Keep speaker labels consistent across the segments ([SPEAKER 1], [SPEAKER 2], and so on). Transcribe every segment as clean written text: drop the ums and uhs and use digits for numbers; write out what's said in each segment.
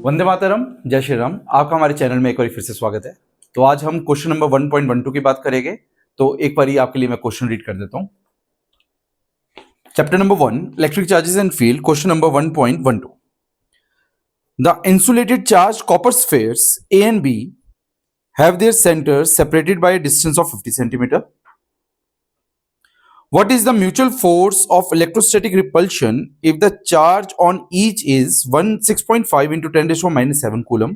[SPEAKER 1] वंदे मातरम, जय श्री राम। आपका हमारे चैनल में एक बार फिर से स्वागत है। तो आज हम क्वेश्चन नंबर 1.12 की बात करेंगे। तो एक बार आपके लिए मैं क्वेश्चन रीड कर देता हूं। Chapter number 1, electric charges and field, question number 1.12। The insulated charge copper spheres A and B have their centers separated by a distance of 50 centimeter. What is the mutual force of electrostatic repulsion if the charge on each is 6.5 into 10 raised to minus 7 coulomb?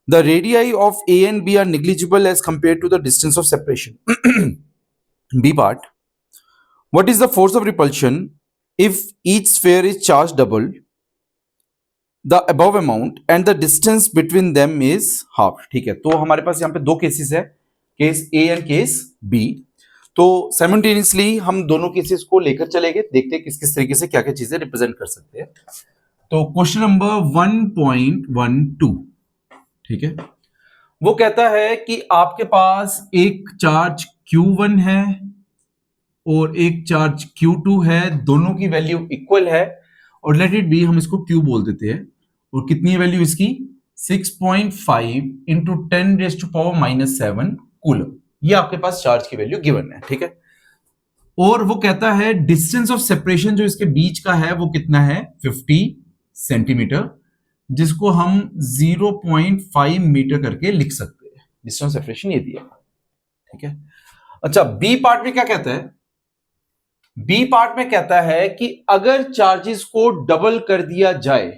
[SPEAKER 1] The radii of A and B are negligible as compared to the distance of separation. B part. What is the force of repulsion if each sphere is charged double the above amount and the distance between them is half? ठीक है, तो हमारे पास यहाँ पे दो cases है, case A and case B। तो simultaneously हम दोनों केसेस को लेकर चलेंगे, देखते हैं किस किस तरीके से क्या क्या चीजें रिप्रेजेंट कर सकते हैं। तो क्वेश्चन नंबर 1.12, ठीक है, वो कहता है कि आपके पास एक चार्ज Q1 है और एक चार्ज Q2 है, दोनों की वैल्यू इक्वल है और लेट इट बी, हम इसको Q बोल देते हैं। और कितनी है वैल्यू इसकी? 6.5 into 10 raise to power minus 7 coulomb. ये आपके पास चार्ज की वैल्यू गिवन है, ठीक है। और वो कहता है डिस्टेंस ऑफ सेपरेशन जो इसके बीच का है वो कितना है? 50 सेंटीमीटर, जिसको हम 0.5 मीटर करके लिख सकते हैं। डिस्टेंस ऑफ सेपरेशन ये दिया, ठीक है। अच्छा, बी पार्ट में क्या कहता है? बी पार्ट में कहता है कि अगर चार्जेस को डबल कर दिया जाए,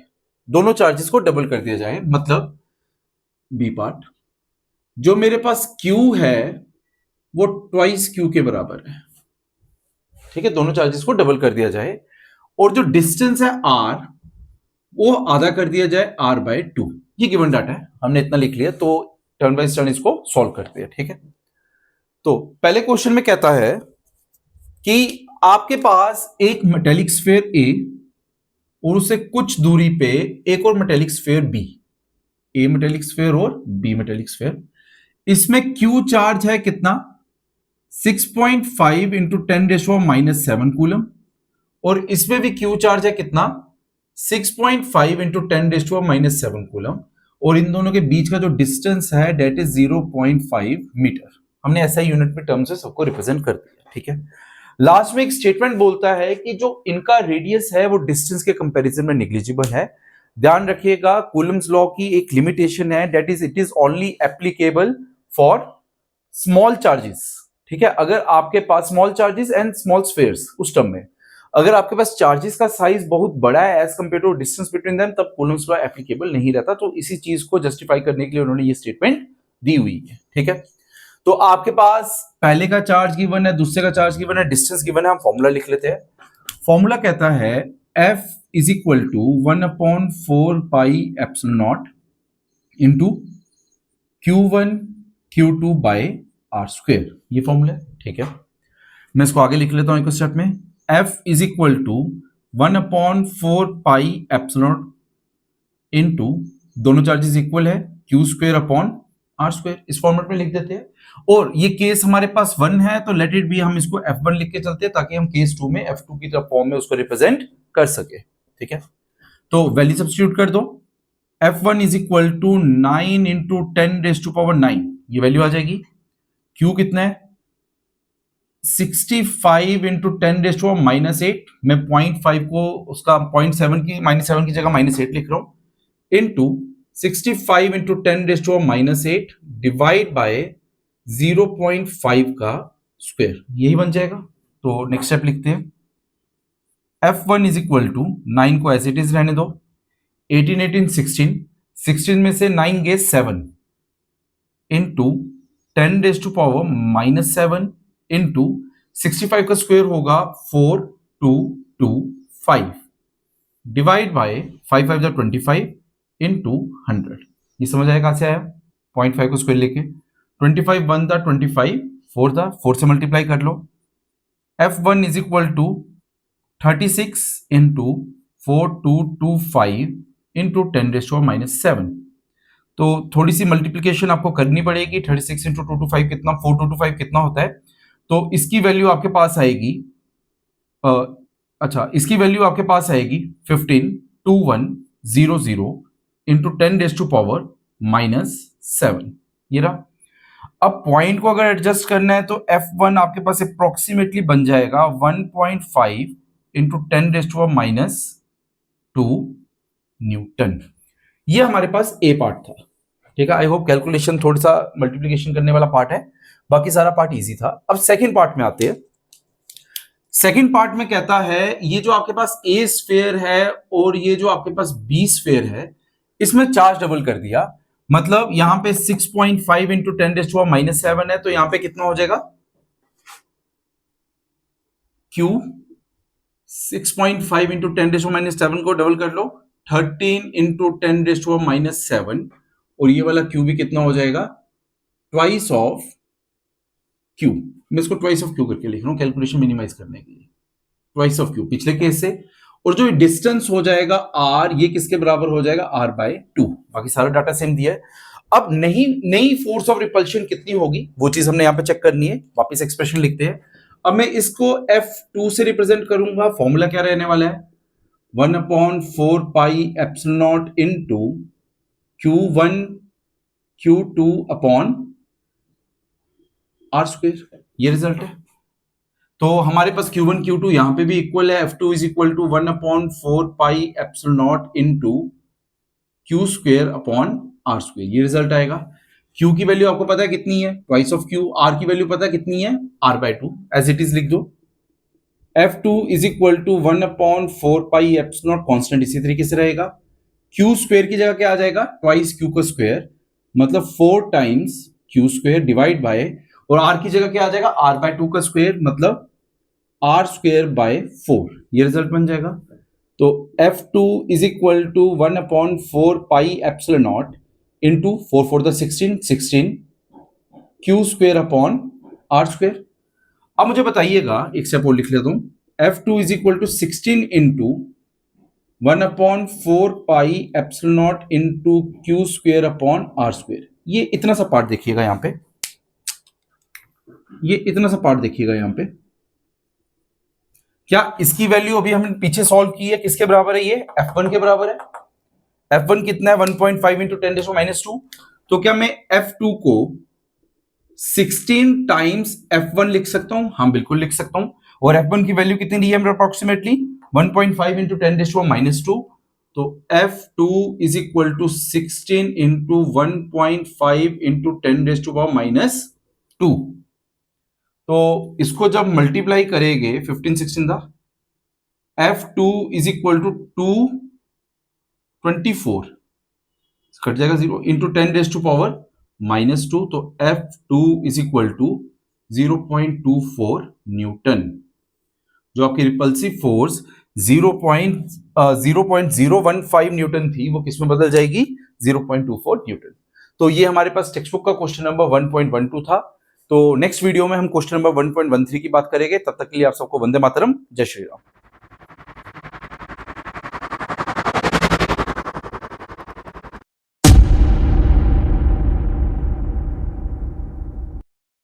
[SPEAKER 1] दोनों चार्जेस को डबल कर दिया जाए, मतलब बी पार्ट जो मेरे पास Q है वो ट्वाइस Q के बराबर है, ठीक है। दोनों चार्जेस को डबल कर दिया जाए और जो डिस्टेंस है R वो आधा कर दिया जाए R/2। ये गिवन डाटा है, हमने इतना लिख लिया। तो टर्न बाय टर्न इसको सॉल्व करते हैं, ठीक है। तो पहले क्वेश्चन में कहता है कि आपके पास एक मेटेलिक स्फीयर A और उससे कुछ दूरी पे एक और metallic sphere B, A metallic sphere और B मेटेलिक स्फीयर। इसमें Q चार्ज है कितना? 6.5 into 10 raise to minus 7 coulomb. और इसमें भी Q चार्ज है कितना? 6.5 into 10 raise to minus 7 coulomb. और इन दोनों के बीच का जो डिस्टेंस है डेट इज 0.5 मीटर। हमने ऐसा यूनिट में टर्म से सबको रिप्रेजेंट कर दिया, ठीक है। लास्ट में एक स्टेटमेंट बोलता है कि जो इनका रेडियस है वो डिस्टेंस के कंपैरिजन में नेग्लिजिबल है। ध्यान रखिएगा, कूलम्स लॉ की एक लिमिटेशन है, that is it is only applicable for small charges, ठीक है। अगर आपके पास small charges and small spheres, उस टर्म में अगर आपके पास चार्जेस का साइज बहुत बड़ा है as compared to distance between them, तब कूलम्स लॉ एप्लीकेबल नहीं रहता। तो इसी चीज को जस्टिफाई करने के लिए उन्होंने ये स्टेटमेंट दी हुई है, ठीक है। तो आपके पास पहले का चार्ज गिवन है, दूसरे का चार्ज गिवन है, डिस्टेंस गिवन है। हम फॉर्मूला लिख लेते हैं। फॉर्मूला कहता है F is equal to 1/4 pi epsilon not into Q1 Q2 by R square. ये फॉर्मूला है, ठीक है। मैं इसको आगे लिख लेता हूं एक स्टेप में। F is equal to 1/4 pi epsilon into, दोनों चार्जेस इक्वल है, Q square upon R square. इस फॉर्मेट में लिख देते हैं। और ये केस हमारे पास 1 है तो लेट इट बी, हम इसको F1 लिख के चलते हैं ताकि हम केस 2 में F2 की तरफ फॉर्म में उसको रिप्रेजेंट कर सके, ठीक है। तो वैल्यू सब्स्टिट्यूट कर दो। F1 is equal to 9 into 10 raise to power 9, ये वैल्यू आ जाएगी। Q कितना है? 65 into 10 raise to power minus 8। मैं 0.5 को उसका 0.7 की -7 की जगह -8 लिख रहा हूं, into 65 into 10 raise to minus 8 divide by 0.5 का स्क्वायर, यही बन जाएगा। तो नेक्स्ट स्टेप लिखते हैं। F1 इज इक्वल टू 9 को एज इट इज रहने दो, 18 18 16, 16 में से 9 गए 7 into 10 raise to power minus 7 into 65 का स्क्वायर होगा 4225 डिवाइड बाय 5 5 25 इंटू 100। ये समझ आएगा कहां से आया? 0.5 को स्क्वायर लेके 25 1 था 25, 4 था, 4 से मल्टीप्लाई कर लो। F1 is equal to 36 into 4225 into 10 raise to minus 7। तो थोड़ी सी मल्टीप्लीकेशन आपको करनी पड़ेगी। 36 इंटू 225 कितना? 4225 कितना होता है? तो इसकी वैल्यू आपके पास आएगी, अच्छा इसकी वैल्यू आपके पास आएगी 152100 इंटू 10⁻⁻7 ये रहा। अब पॉइंट को अगर एडजस्ट करना है तो F1 आपके पास अप्रोक्सीमेटली बन जाएगा 1.5 इंटू 10⁻⁻2 न्यूटन। ये हमारे पास ए पार्ट था, ठीक है। आई होप कैलकुलेशन थोड़ा सा मल्टीप्लिकेशन करने वाला पार्ट है, बाकी सारा पार्ट इजी था। अब सेकंड पार्ट में आते हैं। सेकंड पार्ट में कहता है ये जो आपके पास ए स्फीयर है और ये जो आपके पास बी स्फीयर है, इसमें चार्ज डबल कर दिया। मतलब यहां पे 6.5 इंटू 10⁻⁻7 है, तो यहां पे कितना हो जाएगा Q। 6.5 इंटू 10⁻⁻7 को डबल कर लो, 13 इंटू 10⁻⁻7, और ये वाला Q भी कितना हो जाएगा, ट्वाइस ऑफ Q। मैं इसको ट्वाइस ऑफ Q करके लिख रहा हूं कैलकुलेशन मिनिमाइज करने के लिए, ट्वाइस ऑफ Q पिछले केस से। और जो डिस्टेंस हो जाएगा R, ये किसके बराबर हो जाएगा, R/2। बाकी सारा डाटा सेम दिया है। अब नई फोर्स ऑफ रिपल्शन कितनी होगी वो चीज हमने यहां पे चेक करनी है। वापस एक्सप्रेशन लिखते हैं। अब मैं इसको F2 से रिप्रेजेंट करूंगा। फॉर्मूला क्या रहने वाला है, 1/4πε0 into Q1 Q2 upon R²। ये रिजल्ट है। तो हमारे पास Q1 Q2 यहां पे भी इक्वल है। F2 is equal to 1/4πε0 into Q² upon R²। ये रिजल्ट आएगा। Q की वैल्यू आपको पता है कितनी है, ट्वाइस ऑफ Q। R की वैल्यू पता है कितनी है, R/2। एज इट इज लिख दो। F2 is equal to 1/4πε0 constant इसी तरीके से रहेगा। Q² की जगह क्या आ जाएगा, ट्वाइस Q का स्क्वायर, मतलब 4 टाइम्स Q² डिवाइड बाय, और R की जगह क्या आ जाएगा, R/2 का स्क्वायर, मतलब R²/4। ये रिजल्ट बन जाएगा। तो F2 is equal to 1/4πε0 into 4 4 16 Q² upon R²। अब मुझे बताइएगा, एक स्टेप और लिख लेता हूं। F2 is equal to 16 into 1/4πε0 into Q² upon R²। ये इतना सा पार्ट देखिएगा यहां पे, ये इतना सा पार्ट देखिएगा यहां पे। क्या इसकी वैल्यू अभी हमने पीछे सॉल्व की है, किसके बराबर है, ये F1 के बराबर है। F1 कितना है, 1.5 इंटू 10⁻⁻2। तो क्या मैं F2 को 16 टाइम्स F1 लिख सकता हूं, हाँ बिल्कुल लिख सकता हूं। और F1 की वैल्यू कितनी दी है अप्रोक्सीमेटली 1.5 इंटू 10⁻⁻2। तो F2 is equal to 16 into 1.5 into 10⁻⁻2। तो इसको जब मल्टीप्लाई करेंगे 15 16 दा, F2 is equal to 224, cut जाएगा 0 इंटू 10⁻⁻2। तो F2 is equal to 0.24 Newton. जो आपकी रिपल्सिव फोर्स 0.015 न्यूटन थी, वो किसमें बदल जाएगी, 0.24 न्यूटन। तो ये हमारे पास टेक्स्ट बुक का क्वेश्चन नंबर 1.12 था। तो नेक्स्ट वीडियो में हम क्वेश्चन नंबर 1.13 की बात करेंगे। तब तक के लिए आप सबको वंदे मातरम, जय श्री राम।